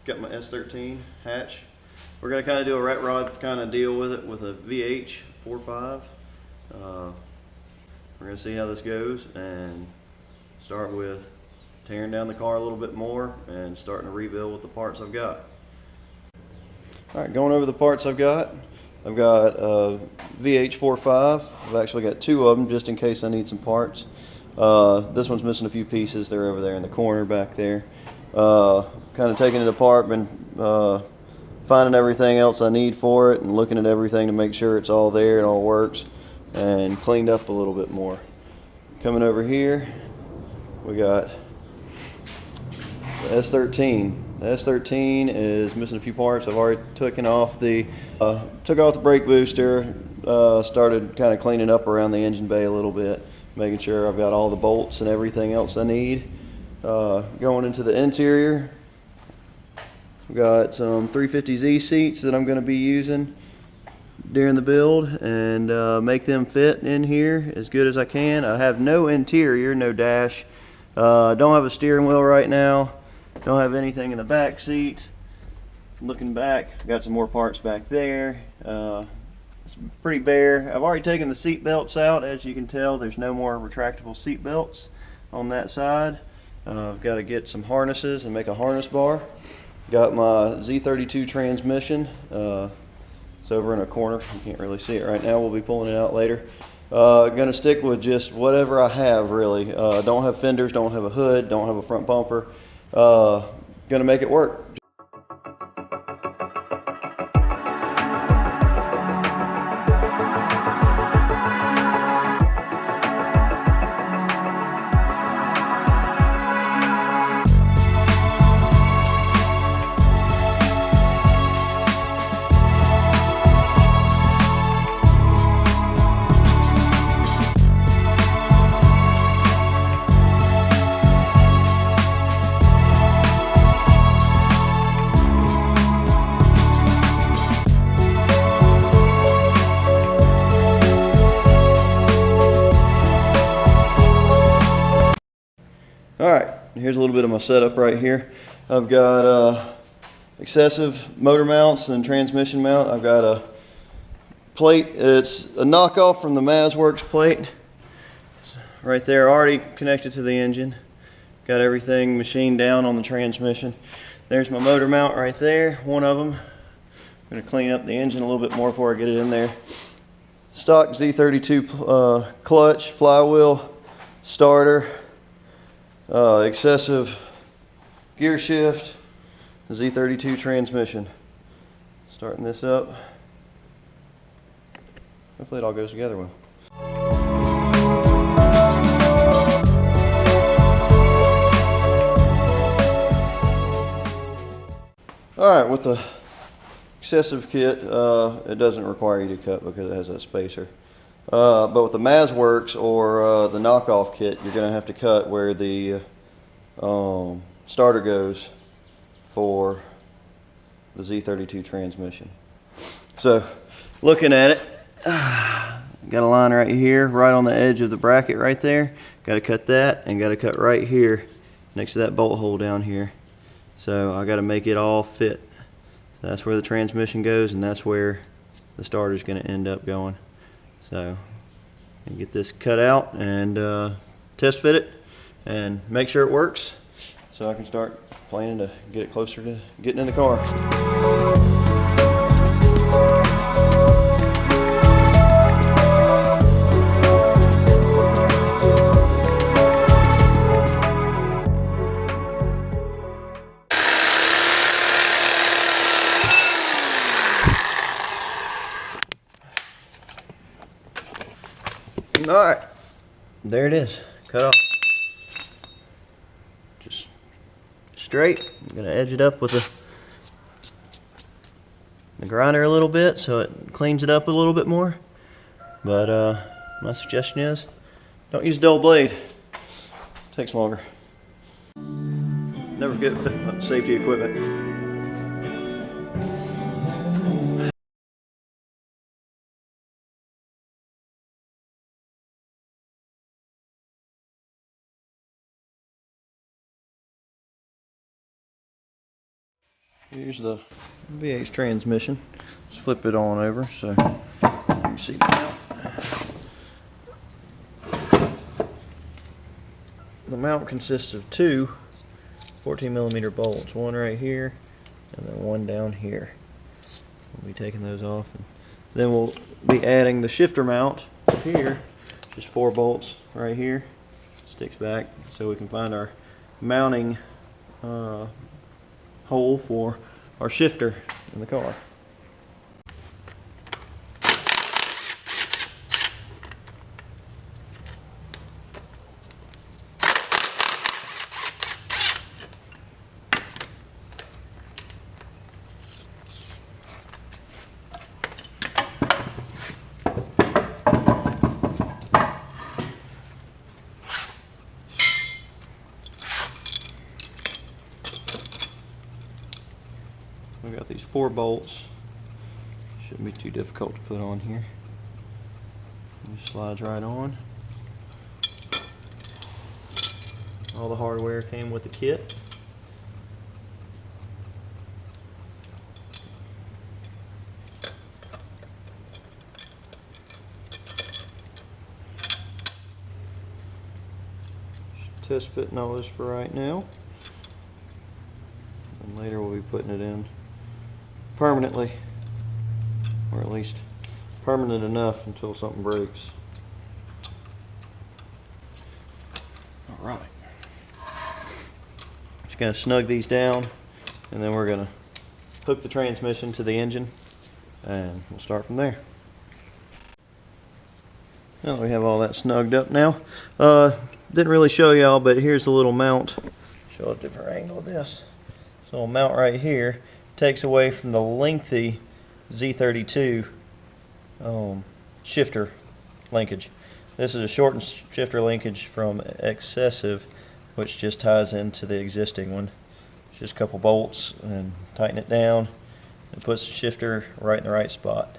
Got my S13 hatch. We're going to kind of do a rat rod kind of deal with it with a VH 4.5. We're going to see how this goes and start with tearing down the car a little bit more and starting to rebuild with the parts I've got. Alright, going over the parts I've got. I've got a VH 4.5. I've actually got two of them just in case I need some parts. This one's missing a few pieces. They're over there in the corner back there. Kind of taking it apart, been finding everything else I need for it and looking at everything to make sure it's all there and all works, and cleaned up a little bit more. Coming over here, we got the S13. The S13 is missing a few parts. I've already taken off the brake booster, started kind of cleaning up around the engine bay a little bit, making sure I've got all the bolts and everything else I need. Going into the interior, we've got some 350Z seats that I'm going to be using during the build and make them fit in here as good as I can. I have no interior, no dash. Don't have a steering wheel right now. Don't have anything in the back seat. Looking back, I've got some more parts back there. It's pretty bare. I've already taken the seat belts out. As you can tell, there's no more retractable seat belts on that side. I've got to get some harnesses and make a harness bar. Got my s13 transmission. It's over in a corner. You can't really see it right now. We'll be pulling it out later. Gonna stick with just whatever I have, really. Don't have fenders, don't have a hood, don't have a front bumper. Gonna make it work. Alright, here's a little bit of my setup right here. I've got excessive motor mounts and transmission mount. I've got a plate. It's a knockoff from the MazWorks plate. It's right there, already connected to the engine. Got everything machined down on the transmission. There's my motor mount right there, one of them. I'm going to clean up the engine a little bit more before I get it in there. Stock Z32 clutch, flywheel, starter. Excessive gear shift, Z32 transmission. Starting this up. Hopefully it all goes together well. Alright, with the excessive kit, it doesn't require you to cut because it has that spacer. But with the MazWorks or the knockoff kit, you're going to have to cut where the starter goes for the Z32 transmission. So, looking at it, got a line right here, right on the edge of the bracket right there. Got to cut that, and got to cut right here next to that bolt hole down here. So I got to make it all fit. So that's where the transmission goes, and that's where the starter is going to end up going. So get this cut out and test fit it and make sure it works so I can start planning to get it closer to getting in the car. Alright, there it is, cut off. Just straight. I'm going to edge it up with the grinder a little bit so it cleans it up a little bit more. But my suggestion is, don't use a dull blade. It takes longer. Never forget safety equipment. Here's the VH transmission. Let's flip it on over so you can see the mount. The mount consists of two 14mm bolts, one right here and then one down here. We'll be taking those off, and then we'll be adding the shifter mount here. Just 4 bolts right here, sticks back so we can find our mounting hole for our shifter in the car. We've got these 4 bolts. Shouldn't be too difficult to put on here. It just slides right on. All the hardware came with the kit. Test fitting all this for right now. And later we'll be putting it in permanently, or at least permanent enough until something breaks. Alright. Just going to snug these down, and then we're going to hook the transmission to the engine, and we'll start from there. Well, we have all that snugged up now. Didn't really show y'all, but here's the little mount. Show a different angle of this. So a mount right here takes away from the lengthy S13 shifter linkage. This is a shortened shifter linkage from excessive, which just ties into the existing one. It's just a couple bolts and tighten it down. It puts the shifter right in the right spot.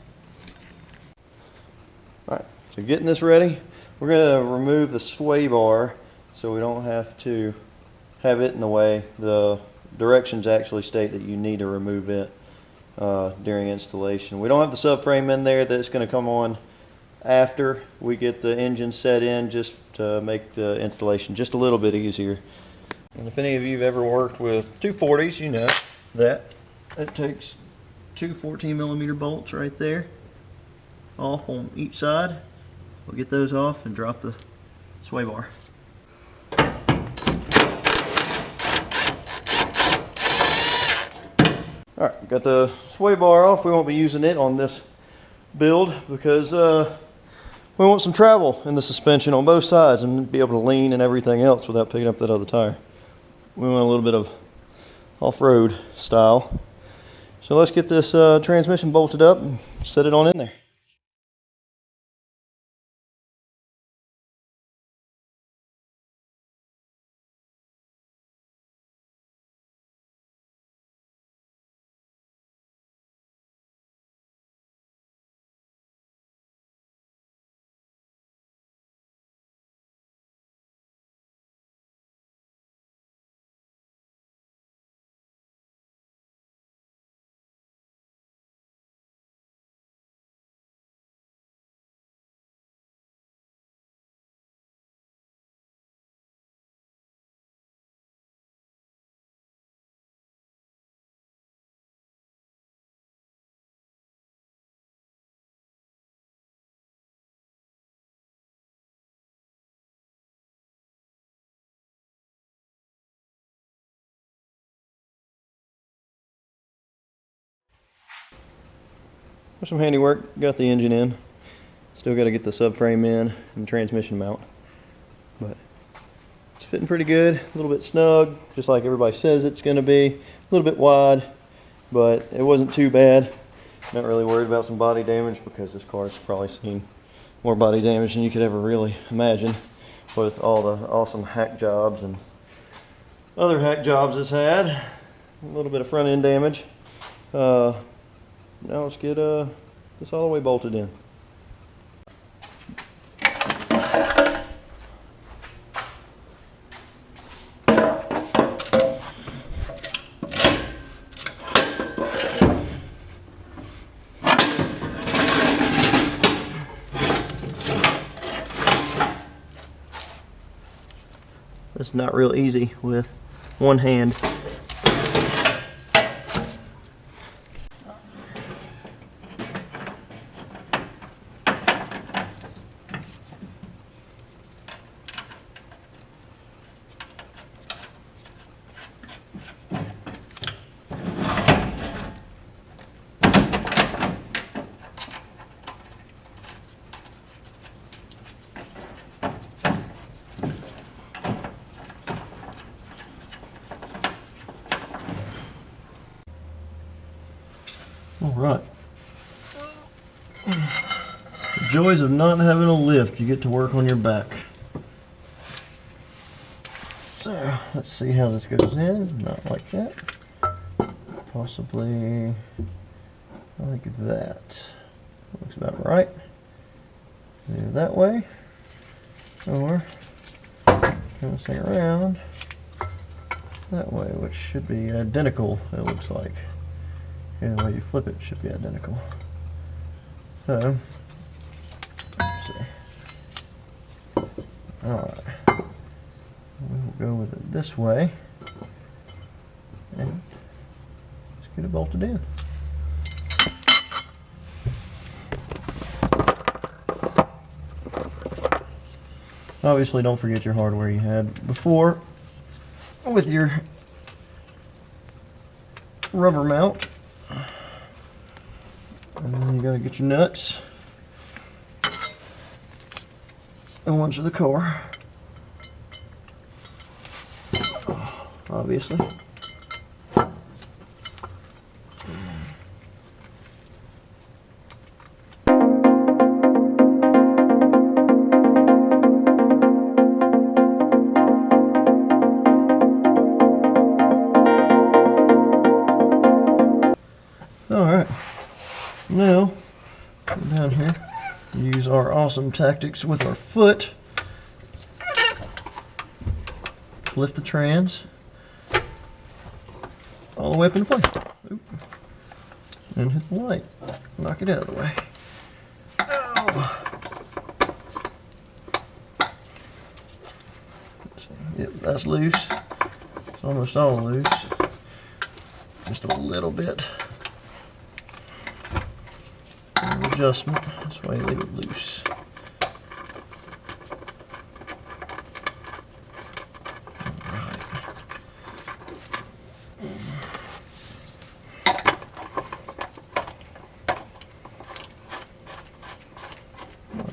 Alright, so getting this ready, we're going to remove the sway bar so we don't have to have it in the way. The directions actually state that you need to remove it during installation. We don't have the subframe in there. That's going to come on after we get the engine set in, just to make the installation just a little bit easier. And if any of you have ever worked with 240s, you know that it takes 2 14mm bolts right there off on each side. We'll get those off and drop the sway bar. Alright, got the sway bar off. We won't be using it on this build because we want some travel in the suspension on both sides and be able to lean and everything else without picking up that other tire. We want a little bit of off-road style. So let's get this transmission bolted up and set it on in there. Some handiwork, got the engine in. Still got to get the subframe in and the transmission mount. But it's fitting pretty good, a little bit snug, just like everybody says it's going to be. A little bit wide, but it wasn't too bad. Not really worried about some body damage because this car's probably seen more body damage than you could ever really imagine with all the awesome hack jobs and other hack jobs it's had. A little bit of front end damage. Now let's get this all the way bolted in. It's not real easy with one hand. All right. The joys of not having a lift. You get to work on your back. So let's see how this goes in. Not like that. Possibly like that. Looks about right. Do it that way. Or turn this thing around that way, which should be identical, it looks like. And the way you flip it should be identical. So, let's see. Alright. We will go with it this way. And let's get it bolted in. Obviously, don't forget your hardware you had before with your rubber mount. And then you gotta get your nuts and ones for the car, obviously. Alright, now come down here, use our awesome tactics with our foot, lift the trans all the way up into place. Oop. And hit the light, knock it out of the way. Oh. Yep, that's loose. It's almost all loose. Just a little bit. Adjustment, that's why you leave it loose.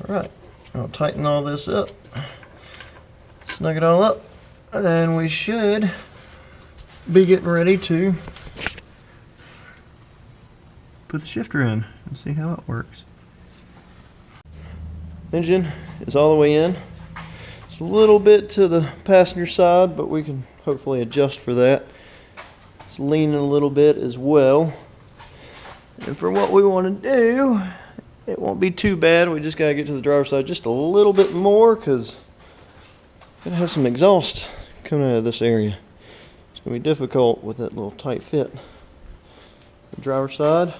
Alright, I'll tighten all this up, snug it all up, and we should be getting ready to put the shifter in and see how it works. Engine is all the way in. It's a little bit to the passenger side, but we can hopefully adjust for that. It's leaning a little bit as well. And for what we want to do, it won't be too bad. We just got to get to the driver's side just a little bit more because we're going to have some exhaust coming out of this area. It's going to be difficult with that little tight fit. The driver's side,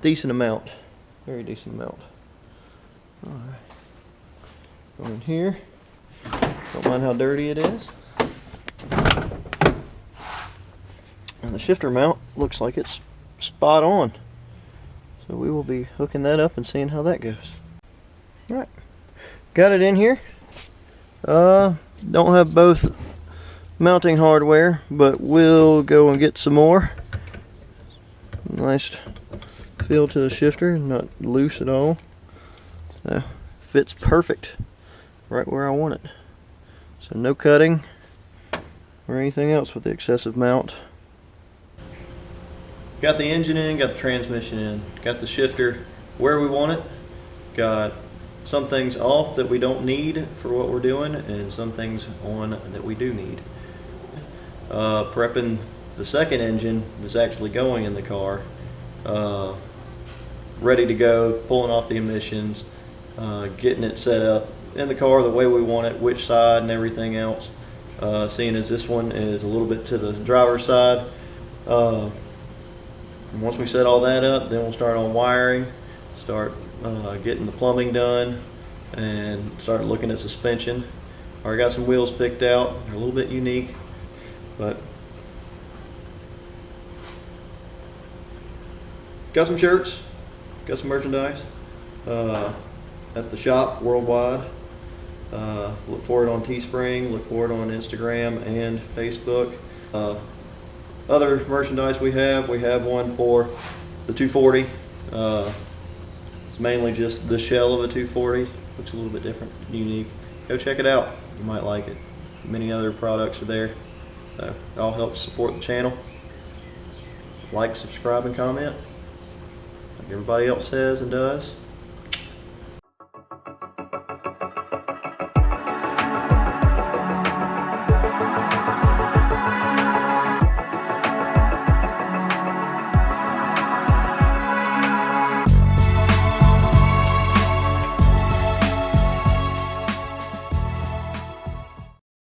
decent amount, very decent amount. All right, go in here. Don't mind how dirty it is. And the shifter mount looks like it's spot on. So we will be hooking that up and seeing how that goes. All right, got it in here. Don't have both mounting hardware, but we'll go and get some more. Nice feel to the shifter, not loose at all. So fits perfect right where I want it. So no cutting or anything else with the excessive mount. Got the engine in, got the transmission in, got the shifter where we want it, got some things off that we don't need for what we're doing and some things on that we do need. Prepping the second engine that's actually going in the car, ready to go, pulling off the emissions, getting it set up in the car the way we want it, which side and everything else. Seeing as this one is a little bit to the driver's side. And once we set all that up, then we'll start on wiring, start getting the plumbing done, and start looking at suspension. Already got some wheels picked out. They're a little bit unique, but got some shirts, got some merchandise at the shop worldwide. Look for it on Teespring, look for it on Instagram and Facebook. Other merchandise we have one for the 240. It's mainly just the shell of a 240. Looks a little bit different, unique. Go check it out. You might like it. Many other products are there. So it all helps support the channel. Like, subscribe, and comment, like everybody else says and does.